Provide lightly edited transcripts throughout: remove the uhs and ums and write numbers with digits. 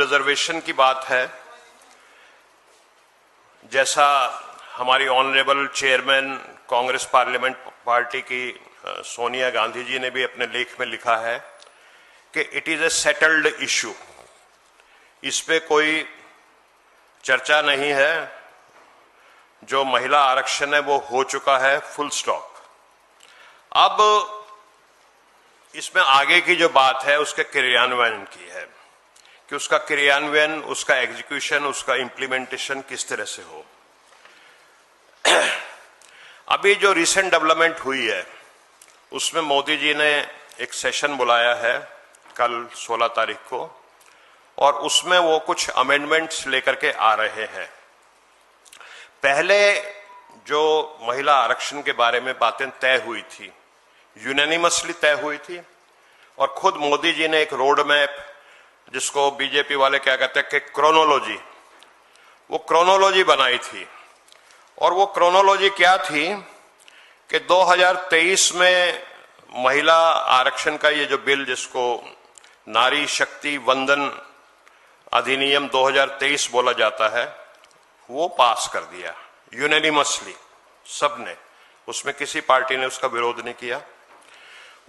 Preservation की बात है, जैसा हमारी honourable chairman Congress parliament party की सोनिया गांधी जी ने भी अपने लेख में लिखा है कि it is a settled issue, इस पे कोई चर्चा नहीं है, जो महिला आरक्षण है वो हो चुका है, फुल स्टॉप। अब इसमें आगे की जो बात है उसके क्रियान्वयन की है कि उसका क्रियान्वयन, उसका एग्जीक्यूशन, उसका इंप्लीमेंटेशन किस तरह से हो। अभी जो रिसेंट डेवलपमेंट हुई है उसमें मोदी जी ने एक सेशन बुलाया है कल 16 तारीख को, और उसमें वो कुछ अमेंडमेंट्स लेकर के आ रहे हैं। पहले जो महिला आरक्षण के बारे में बातें तय हुई थी, यूनानिमसली तय हुई थी, और खुद मोदी जी ने एक रोड मैप, जिसको बीजेपी वाले क्या कहते हैं कि क्रोनोलॉजी, वो क्रोनोलॉजी बनाई थी। और वो क्रोनोलॉजी क्या थी कि 2023 में महिला आरक्षण का ये जो बिल, जिसको नारी शक्ति वंदन अधिनियम 2023 बोला जाता है, वो पास कर दिया यूनानिमसली, सबने, उसमें किसी पार्टी ने उसका विरोध नहीं किया।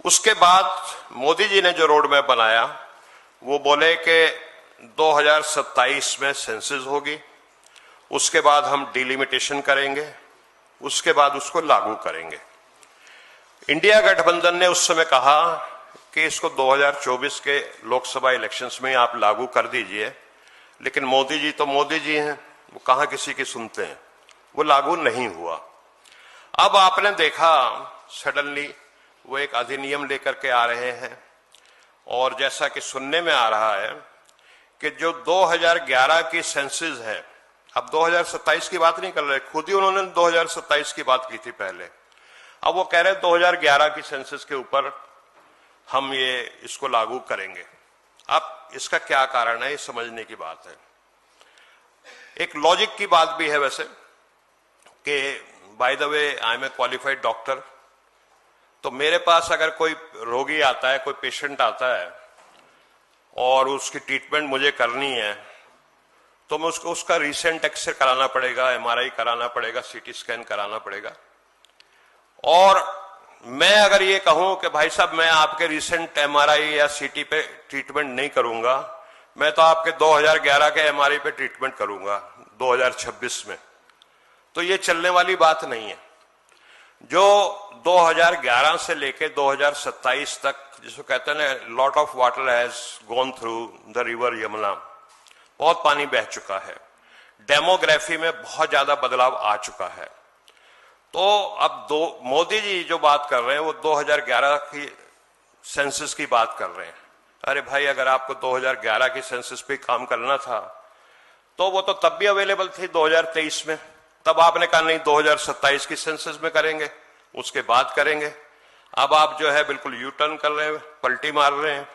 उसके बाद मोदी जी ने जो रोड मैप बनाया, वो बोले कि 2027 में सेंसस होगी, उसके बाद हम डिलिमिटेशन करेंगे, उसके बाद उसको लागू करेंगे। इंडिया गठबंधन ने उस समय कहा कि इसको 2024 के लोकसभा इलेक्शंस में आप लागू कर दीजिए, लेकिन मोदी जी तो मोदी जी हैं, वो कहां किसी की सुनते हैं, वो लागू नहीं हुआ। अब आपने देखा सडनली वो एक अधिनियम लेकर के आ रहे हैं, और जैसा कि सुनने में आ रहा है कि जो 2011 की सेंसस है, अब 2027 की बात नहीं कर रहे, खुद ही उन्होंने 2027 की बात की थी पहले, अब वो कह रहे हैं 2011 की सेंसस के ऊपर हम इसको लागू करेंगे। अब इसका क्या कारण है, ये समझने की बात है। एक लॉजिक की बात भी है वैसे कि by the way I am a qualified doctor, तो मेरे पास अगर कोई रोगी आता है, कोई पेशेंट आता है और उसकी ट्रीटमेंट मुझे करनी है, तो मैं उसको उसका रिसेंट एक्सरे कराना पड़ेगा, एमआरआई कराना पड़ेगा, सीटी स्कैन कराना पड़ेगा। और मैं अगर ये कहूं कि भाई साहब मैं आपके रिसेंट एमआरआई या सीटी पे ट्रीटमेंट नहीं करूंगा, मैं तो आपके 2011 के एमआरआई पे ट्रीटमेंट करूंगा 2026 में, तो ये चलने वाली बात नहीं है। जो 2011 से लेके 2027 तक, जिसको कहते हैं ना, lot of water has gone through the river Yamuna, बहुत पानी बह चुका है, डेमोग्राफी में बहुत ज्यादा बदलाव आ चुका है। तो अब मोदी जी जो बात कर रहे हैं वो 2011 की सेंसस की बात कर रहे हैं। अरे भाई, अगर आपको 2011 की सेंसस पे काम करना था तो वो तो तब भी अवेलेबल थी 2023 में, तब आपने कहा नहीं 2027 की सेंसस में करेंगे, उसके बाद करेंगे। अब आप जो है बिल्कुल यू टर्न कर रहे हैं, पलटी मार रहे हैं।